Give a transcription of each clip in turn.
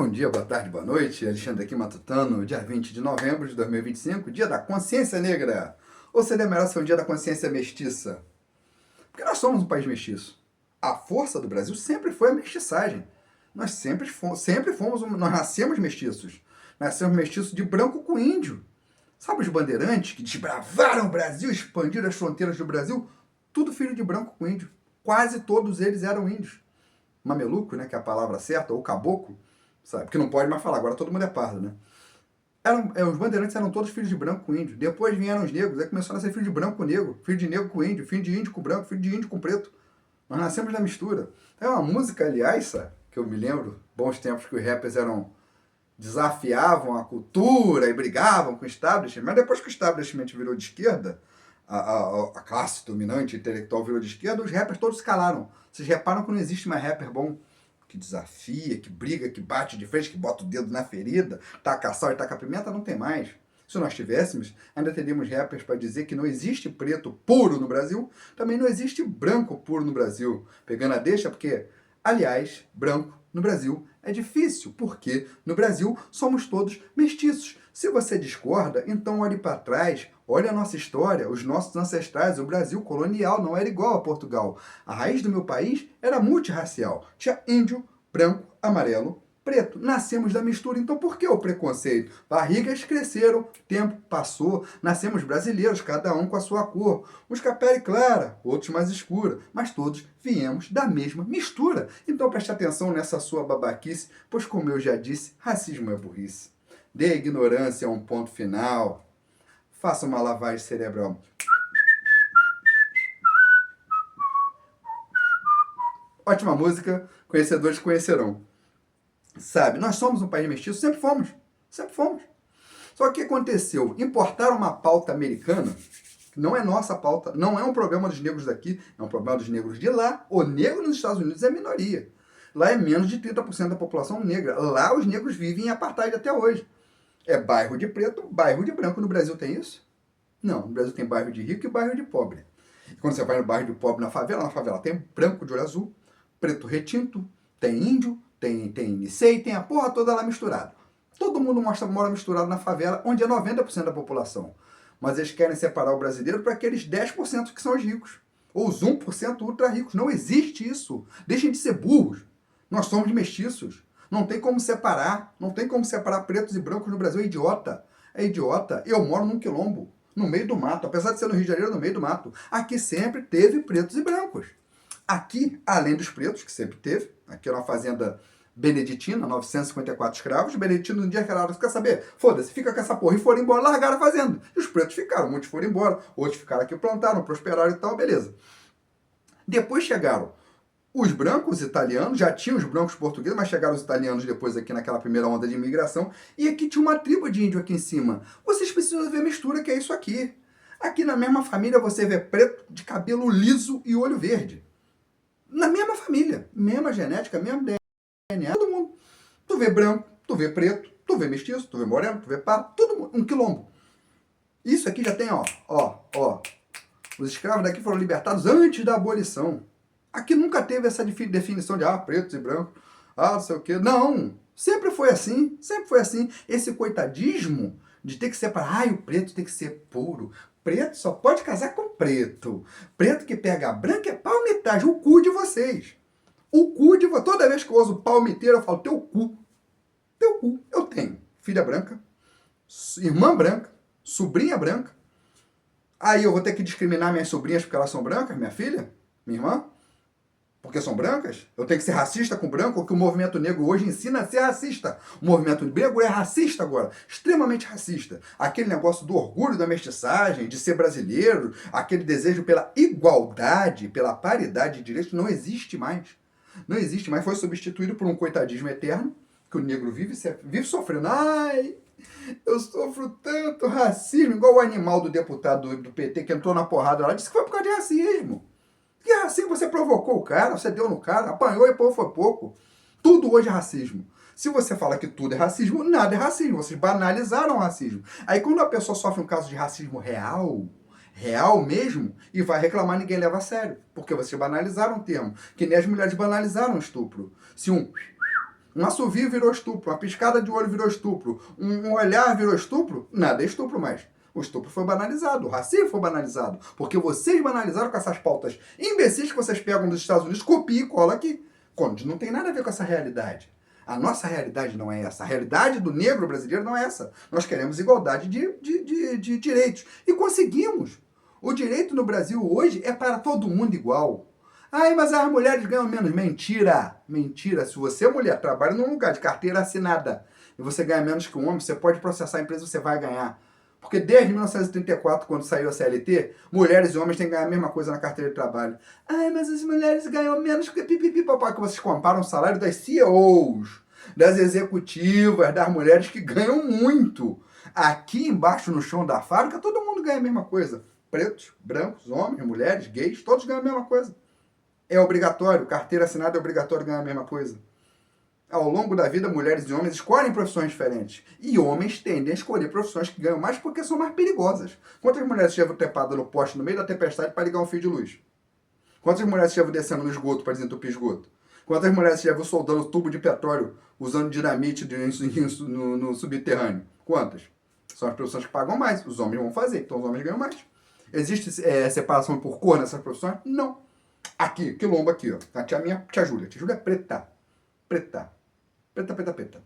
Bom dia, boa tarde, boa noite. Alexandre aqui matutando, dia 20 de novembro de 2025, dia da consciência negra. Ou seria melhor ser o dia da consciência mestiça? Porque nós somos um país mestiço. A força do Brasil sempre foi a mestiçagem. Nós sempre fomos, nós nascemos mestiços. Nascemos mestiços de branco com índio. Sabe os bandeirantes que desbravaram o Brasil, expandiram as fronteiras do Brasil? Tudo filho de branco com índio. Quase todos eles eram índios. Mameluco, né, que é a palavra certa, ou caboclo, sabe? Porque não pode mais falar, agora todo mundo é pardo, né? Os bandeirantes eram todos filhos de branco com índio. Depois vieram os negros, aí começaram a ser filho de branco com negro, filho de negro com índio, filho de índio com branco, filho de índio com preto. Nós nascemos na mistura. É uma música, aliás, sabe, que eu me lembro, bons tempos que os rappers desafiavam a cultura e brigavam com o establishment, mas depois que o establishment virou de esquerda, a classe dominante intelectual virou de esquerda, os rappers todos se calaram. Vocês reparam que não existe mais rapper bom que desafia, que briga, que bate de frente, que bota o dedo na ferida, taca sal e taca pimenta, não tem mais. Se nós tivéssemos, ainda teríamos rappers para dizer que não existe preto puro no Brasil, também não existe branco puro no Brasil. Pegando a deixa, porque, aliás, branco no Brasil é difícil, porque no Brasil somos todos mestiços. Se você discorda, então olhe para trás, olhe a nossa história, os nossos ancestrais, o Brasil colonial não era igual a Portugal. A raiz do meu país era multirracial. Tinha índio, branco, amarelo, preto. Nascemos da mistura, então por que o preconceito? Barrigas cresceram, tempo passou, nascemos brasileiros, cada um com a sua cor. Uns com a pele clara, outros mais escura, mas todos viemos da mesma mistura. Então preste atenção nessa sua babaquice, pois como eu já disse, racismo é burrice. Dê ignorância a um ponto final. Faça uma lavagem cerebral. Ótima música, conhecedores conhecerão. Sabe, nós somos um país mestiço, sempre fomos. Sempre fomos. Só que o que aconteceu? Importaram uma pauta americana, que não é nossa pauta, não é um problema dos negros daqui, é um problema dos negros de lá. O negro nos Estados Unidos é minoria. Lá é menos de 30% da população negra. Lá os negros vivem em apartheid até hoje. É bairro de preto, bairro de branco. No Brasil tem isso? Não, no Brasil tem bairro de rico e bairro de pobre. E quando você vai no bairro de pobre na favela tem branco de olho azul, preto retinto, tem índio, tem nicei, tem a porra toda lá misturada. Todo mundo mora misturado na favela, onde é 90% da população. Mas eles querem separar o brasileiro para aqueles 10% que são os ricos. Ou os 1% ultra ricos. Não existe isso. Deixem de ser burros. Nós somos mestiços. Não tem como separar. Não tem como separar pretos e brancos no Brasil. É idiota. É idiota. Eu moro num quilombo, no meio do mato. Apesar de ser no Rio de Janeiro, no meio do mato. Aqui sempre teve pretos e brancos. Aqui, além dos pretos, que sempre teve, aqui é uma fazenda beneditina, 954 escravos, os beneditinos, no dia que era hora, quer saber? Foda-se, fica com essa porra. E foram embora, largaram a fazenda. E os pretos ficaram, muitos foram embora, outros ficaram aqui, plantaram, prosperaram e tal, beleza. Depois chegaram os brancos italianos, já tinham os brancos portugueses, mas chegaram os italianos depois aqui naquela primeira onda de imigração, e aqui tinha uma tribo de índio aqui em cima. Vocês precisam ver a mistura que é isso aqui. Aqui na mesma família você vê preto de cabelo liso e olho verde. Na mesma família, mesma genética, mesmo DNA, todo mundo. Tu vê branco, tu vê preto, tu vê mestiço, tu vê moreno, tu vê pardo, todo mundo, um quilombo. Isso aqui já tem, ó. Os escravos daqui foram libertados antes da abolição. Aqui nunca teve essa definição de, pretos e brancos, não sei o quê. Não, sempre foi assim, sempre foi assim. Esse coitadismo de ter que separar, o preto tem que ser puro. Preto só pode casar com preto. Preto que pega a branca é palmitagem, o cu de vocês. O cu de vocês. Toda vez que eu uso palmiteiro, eu falo teu cu. Teu cu. Eu tenho filha branca, irmã branca, sobrinha branca. Aí eu vou ter que discriminar minhas sobrinhas porque elas são brancas, minha filha, minha irmã? Porque são brancas? Eu tenho que ser racista com branco? Ou que o movimento negro hoje ensina a ser racista? O movimento negro é racista agora, extremamente racista. Aquele negócio do orgulho da mestiçagem, de ser brasileiro, aquele desejo pela igualdade, pela paridade de direitos, não existe mais. Não existe mais, foi substituído por um coitadismo eterno, que o negro vive sofrendo. Ai, eu sofro tanto racismo, igual o animal do deputado do PT que entrou na porrada lá, disse que foi por causa de racismo. Que assim você provocou o cara, você deu no cara, apanhou e pô, foi pouco. Tudo hoje é racismo. Se você fala que tudo é racismo, nada é racismo. Vocês banalizaram o racismo. Aí quando a pessoa sofre um caso de racismo real mesmo, e vai reclamar, ninguém leva a sério. Porque vocês banalizaram o termo. Que nem as mulheres banalizaram o estupro. Se um Um assovio virou estupro, uma piscada de olho virou estupro, um olhar virou estupro, nada é estupro mais. O estupro foi banalizado, o racismo foi banalizado, porque vocês banalizaram com essas pautas imbecis que vocês pegam dos Estados Unidos, copia e cola aqui, quando não tem nada a ver com essa realidade. A nossa realidade não é essa. A realidade do negro brasileiro não é essa. Nós queremos igualdade de direitos. E conseguimos. O direito no Brasil hoje é para todo mundo igual. Ai, mas as mulheres ganham menos. Mentira! Mentira. Se você, mulher, trabalha num lugar de carteira assinada e você ganha menos que um homem, você pode processar a empresa e você vai ganhar. Porque desde 1934, quando saiu a CLT, mulheres e homens têm que ganhar a mesma coisa na carteira de trabalho. Ai, mas as mulheres ganham menos que pipipi, papai, que vocês comparam o salário das CEOs, das executivas, das mulheres que ganham muito. Aqui embaixo no chão da fábrica, todo mundo ganha a mesma coisa. Pretos, brancos, homens, mulheres, gays, todos ganham a mesma coisa. É obrigatório, carteira assinada é obrigatório ganhar a mesma coisa. Ao longo da vida, mulheres e homens escolhem profissões diferentes. E homens tendem a escolher profissões que ganham mais porque são mais perigosas. Quantas mulheres estiveram trepadas no poste no meio da tempestade para ligar um fio de luz? Quantas mulheres estiveram descendo no esgoto para desentupir esgoto? Quantas mulheres estiveram soldando tubo de petróleo usando dinamite no subterrâneo? Quantas? São as profissões que pagam mais. Os homens vão fazer, então os homens ganham mais. Existe separação por cor nessas profissões? Não. Aqui, quilombo aqui, ó. A tia Júlia. A tia Júlia é preta. Preta. Preta, preta, preta.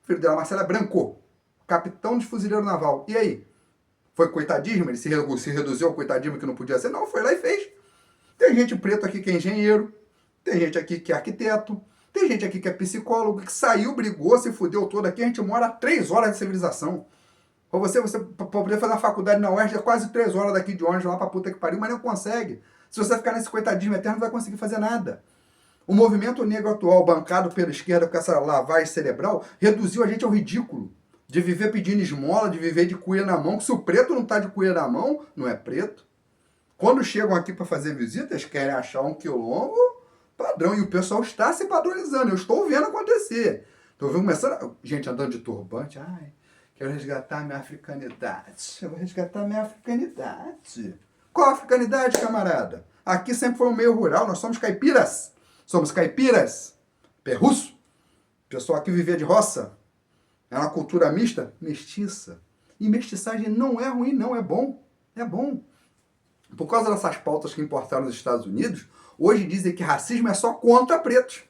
O filho dela, Marcelo, é branco. Capitão de fuzileiro naval. E aí? Foi coitadismo? Ele se reduziu ao coitadismo que não podia ser? Não, foi lá e fez. Tem gente preta aqui que é engenheiro. Tem gente aqui que é arquiteto. Tem gente aqui que é psicólogo, que saiu, brigou, se fudeu todo aqui. A gente mora a 3 horas de civilização. Pra você poder fazer uma faculdade na UERJ é quase 3 horas daqui de ônibus lá pra puta que pariu, mas não consegue. Se você ficar nesse coitadismo eterno, não vai conseguir fazer nada. O movimento negro atual, bancado pela esquerda com essa lavagem cerebral, reduziu a gente ao ridículo. De viver pedindo esmola, de viver de cuia na mão. Que se o preto não tá de cuia na mão, não é preto. Quando chegam aqui para fazer visitas, querem achar um quilombo padrão. E o pessoal está se padronizando. Eu estou vendo acontecer. Estou vendo começando... Gente andando de turbante. Ai, quero resgatar minha africanidade. Eu vou resgatar minha africanidade. Qual a africanidade, camarada? Aqui sempre foi um meio rural. Nós somos caipiras. Somos caipiras, perruço. O pessoal aqui vivia de roça. É uma cultura mista, mestiça. E mestiçagem não é ruim, não, é bom. É bom. Por causa dessas pautas que importaram nos Estados Unidos, hoje dizem que racismo é só contra pretos.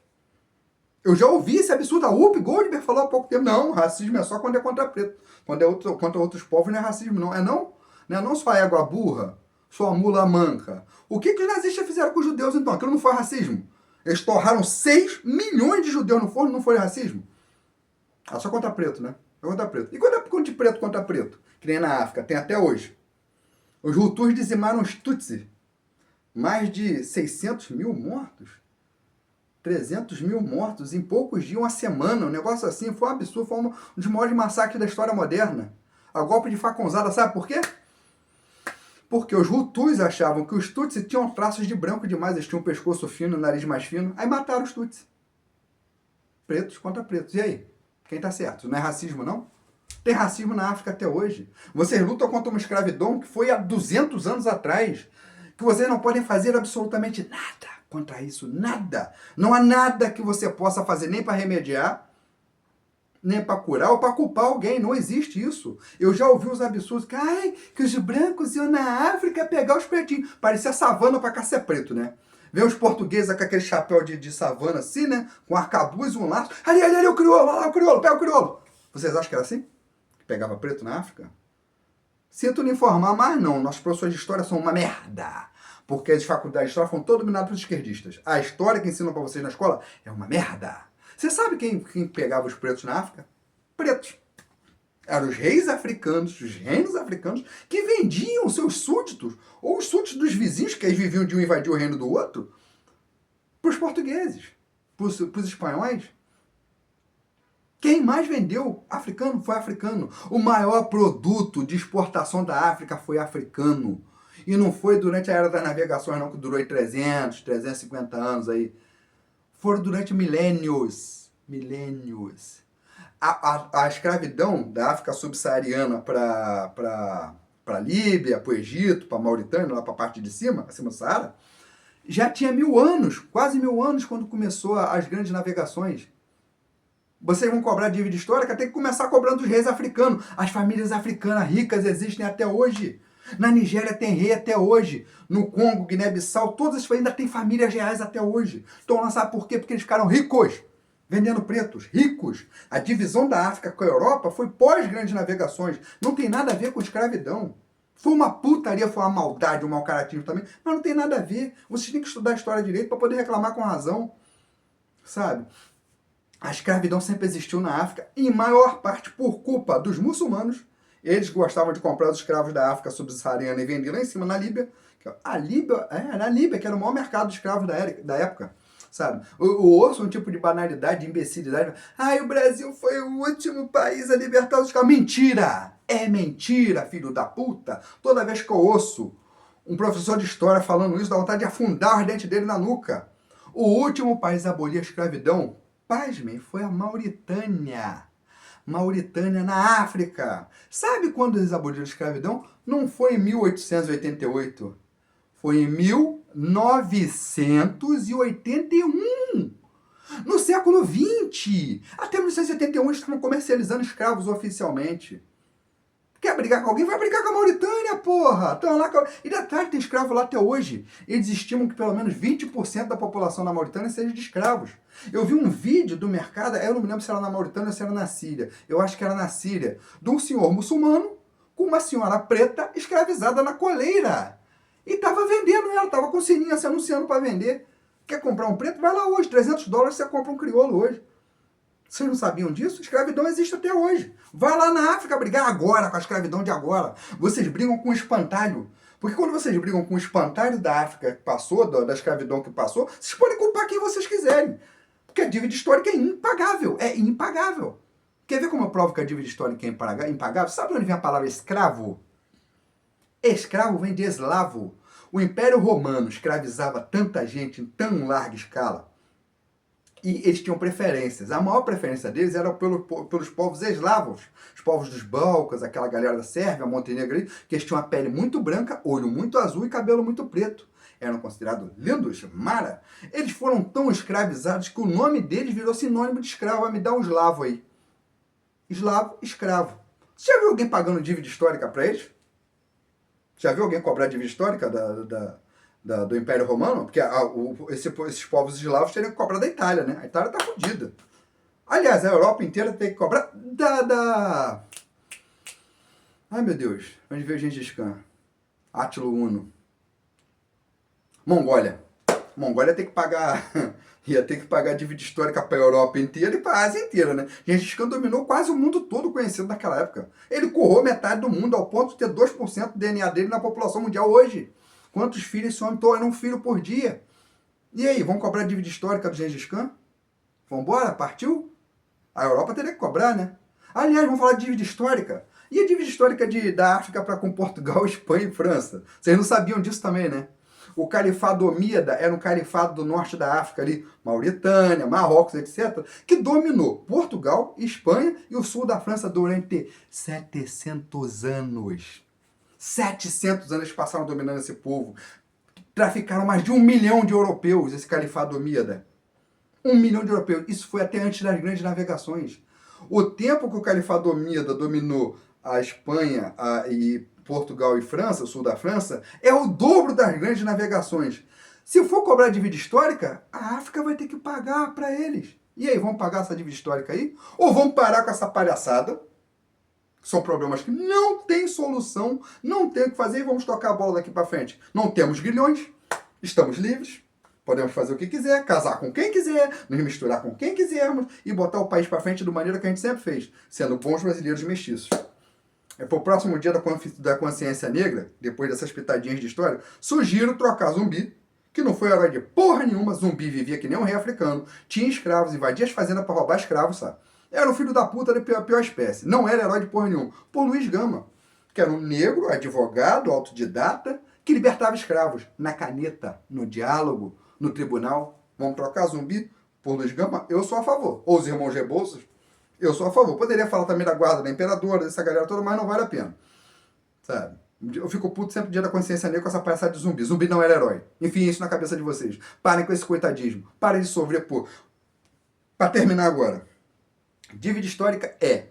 Eu já ouvi esse absurdo. A Whoopi Goldberg falou há pouco tempo. Não, racismo é só quando é contra preto. Quando é contra outros povos não é racismo, não. É não? Não é não sua égua burra, sua mula manca. O que os nazistas fizeram com os judeus, então? Aquilo não foi racismo? Eles torraram 6 milhões de judeus no forno, não foi racismo? Ah, só contra preto, né? É contra preto. E quando é de preto contra preto? Que nem na África, tem até hoje. Os Hutus dizimaram os Tutsi. Mais de 600 mil mortos. 300 mil mortos em poucos dias, uma semana. Um negócio assim, foi um absurdo. Foi um dos maiores massacres da história moderna. A golpe de facãozada, sabe por quê? Porque os Hutus achavam que os Tutsi tinham traços de branco demais, eles tinham um pescoço fino, nariz mais fino, aí mataram os Tutsi. Pretos contra pretos. E aí? Quem tá certo? Não é racismo, não? Tem racismo na África até hoje. Vocês lutam contra uma escravidão que foi há 200 anos atrás, que vocês não podem fazer absolutamente nada contra isso, nada. Não há nada que você possa fazer nem para remediar, nem para curar ou para culpar alguém. Não existe isso. Eu já ouvi os absurdos que, que os brancos iam na África pegar os pretinhos. Parecia savana para caça preto, né? Vê os portugueses com aquele chapéu de savana assim, né? Com arcabuz e um laço. Ali, o crioulo, lá, o crioulo, pega o crioulo. Vocês acham que era assim? Que pegava preto na África? Sinto lhe informar, mas não. Nossos professores de história são uma merda. Porque as faculdades de história foram todas dominadas pelos esquerdistas. A história que ensinam para vocês na escola é uma merda. Você sabe quem pegava os pretos na África? Pretos. Eram os reis africanos, os reinos africanos, que vendiam seus súditos, ou os súditos dos vizinhos, que eles viviam de um invadir o reino do outro, para os portugueses, para os espanhóis. Quem mais vendeu africano foi africano. O maior produto de exportação da África foi africano. E não foi durante a Era das Navegações, não, que durou 300, 350 anos aí. Foram durante milênios. Milênios. A escravidão da África subsaariana para Líbia, para o Egito, para a Mauritânia, lá para a parte de cima, acima do Saara, já tinha 1000 anos, quase 1000 anos, quando começou as grandes navegações. Vocês vão cobrar dívida histórica, tem que começar cobrando dos reis africanos. As famílias africanas ricas existem até hoje. Na Nigéria tem rei até hoje. No Congo, Guiné-Bissau, todas ainda tem famílias reais até hoje. Então não sabe por quê? Porque eles ficaram ricos, vendendo pretos, ricos. A divisão da África com a Europa foi pós-grandes navegações. Não tem nada a ver com escravidão. Foi uma putaria, foi uma maldade, um mau caratismo também, mas não tem nada a ver. Vocês têm que estudar a história direito para poder reclamar com razão, sabe? A escravidão sempre existiu na África, em maior parte por culpa dos muçulmanos. Eles gostavam de comprar os escravos da África subsaariana e vender lá em cima na Líbia. A Líbia, na Líbia, que era o maior mercado de escravos da época, sabe? O osso, um tipo de banalidade, de imbecilidade. Ai, o Brasil foi o último país a libertar os escravos. Mentira! É mentira, filho da puta! Toda vez que eu ouço um professor de história falando isso, dá vontade de afundar os dentes dele na nuca. O último país a abolir a escravidão, pasmem, foi a Mauritânia. Mauritânia, na África. Sabe quando eles aboliram a escravidão? Não foi em 1888. Foi em 1981. No século XX. Até 1971 eles estavam comercializando escravos oficialmente. Quer brigar com alguém? Vai brigar com a Mauritânia, porra! Estão lá com... E detalhe, tem escravo lá até hoje. Eles estimam que pelo menos 20% da população da Mauritânia seja de escravos. Eu vi um vídeo do mercado, eu não me lembro se era na Mauritânia ou se era na Síria. Eu acho que era na Síria. De um senhor muçulmano com uma senhora preta escravizada na coleira. E estava vendendo ela, estava com sininha se anunciando para vender. Quer comprar um preto? Vai lá hoje, $300 você compra um crioulo hoje. Vocês não sabiam disso? Escravidão existe até hoje. Vai lá na África brigar agora com a escravidão de agora. Vocês brigam com o espantalho. Porque quando vocês brigam com o espantalho da África que passou, da escravidão que passou, vocês podem culpar quem vocês quiserem. Porque a dívida histórica é impagável. É impagável. Quer ver como eu provo que a dívida histórica é impagável? Sabe de onde vem a palavra escravo? Escravo vem de eslavo. O Império Romano escravizava tanta gente em tão larga escala. E eles tinham preferências. A maior preferência deles era pelos povos eslavos. Os povos dos Balcãs, aquela galera da Sérvia, Montenegro, que eles tinham a pele muito branca, olho muito azul e cabelo muito preto. Eram considerados lindos, mara. Eles foram tão escravizados que o nome deles virou sinônimo de escravo. Vai me dar um eslavo aí. Eslavo, escravo. Você já viu alguém pagando dívida histórica para eles? Já viu alguém cobrar dívida histórica do Império Romano? Porque esses povos eslavos teriam que cobrar da Itália, né? A Itália tá fodida. Aliás, a Europa inteira tem que cobrar Ai, meu Deus. Onde veio Gengis Khan? Átilo Uno. Mongólia. Mongólia tem que pagar... ia ter que pagar dívida histórica para a Europa inteira e para a Ásia inteira, né? Gengis Khan dominou quase o mundo todo conhecido naquela época. Ele corrou metade do mundo ao ponto de ter 2% do DNA dele na população mundial hoje. Quantos filhos esse homem torna um filho por dia? E aí, vamos cobrar a dívida histórica do Gengis Khan? Vambora? Partiu? A Europa teria que cobrar, né? Aliás, vamos falar de dívida histórica. E a dívida histórica da África para com Portugal, Espanha e França? Vocês não sabiam disso também, né? O califado omíada era um califado do norte da África ali, Mauritânia, Marrocos, etc., que dominou Portugal, Espanha e o sul da França durante 700 anos. 700 anos passaram dominando esse povo. Traficaram mais de 1 milhão de europeus, esse califado omíada. 1 milhão de europeus. Isso foi até antes das grandes navegações. O tempo que o califado omíada dominou a Espanha e Portugal e França, o sul da França, é o dobro das grandes navegações. Se for cobrar dívida histórica, a África vai ter que pagar para eles. E aí, vamos pagar essa dívida histórica aí? Ou vamos parar com essa palhaçada? São problemas que não tem solução, não tem o que fazer e vamos tocar a bola daqui para frente. Não temos grilhões, estamos livres, podemos fazer o que quiser, casar com quem quiser, nos misturar com quem quisermos e botar o país para frente da maneira que a gente sempre fez, sendo bons brasileiros mestiços. Para o próximo dia da consciência negra, depois dessas pitadinhas de história, sugiro trocar Zumbi, que não foi herói de porra nenhuma. Zumbi vivia que nem um rei africano, tinha escravos, invadia as fazendas para roubar escravos, sabe? Era um filho da puta da pior espécie. Não era herói de porra nenhuma. Por Luiz Gama, que era um negro, advogado, autodidata, que libertava escravos. Na caneta, no diálogo, no tribunal. Vamos trocar Zumbi por Luiz Gama? Eu sou a favor. Ou os irmãos Rebouças? Eu sou a favor. Poderia falar também da guarda da imperadora, dessa galera toda, mas não vale a pena. Sabe? Eu fico puto sempre no dia da consciência negra com essa palhaçada de Zumbi. Zumbi não era herói. Enfim, isso na cabeça de vocês. Parem com esse coitadismo. Parem de sofrer por... Pra terminar agora. Dívida histórica é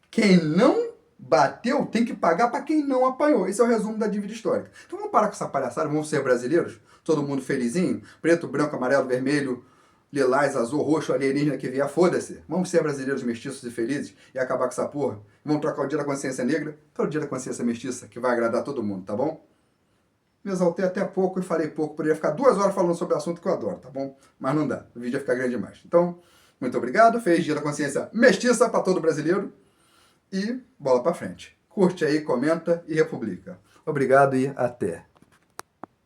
quem não bateu tem que pagar para quem não apanhou. Esse é o resumo da dívida histórica. Então vamos parar com essa palhaçada, vamos ser brasileiros, todo mundo felizinho, preto, branco, amarelo, vermelho, lilás, azul, roxo, alienígena que vier, foda-se. Vamos ser brasileiros mestiços e felizes e acabar com essa porra. Vamos trocar o dia da consciência negra pelo dia da consciência mestiça, que vai agradar todo mundo, tá bom? Me exaltei até pouco e falei pouco, poderia ficar 2 horas falando sobre o assunto que eu adoro, tá bom? Mas não dá, o vídeo ia ficar grande demais. Então, muito obrigado, feliz dia da consciência mestiça para todo brasileiro e bola para frente. Curte aí, comenta e republica. Obrigado e até.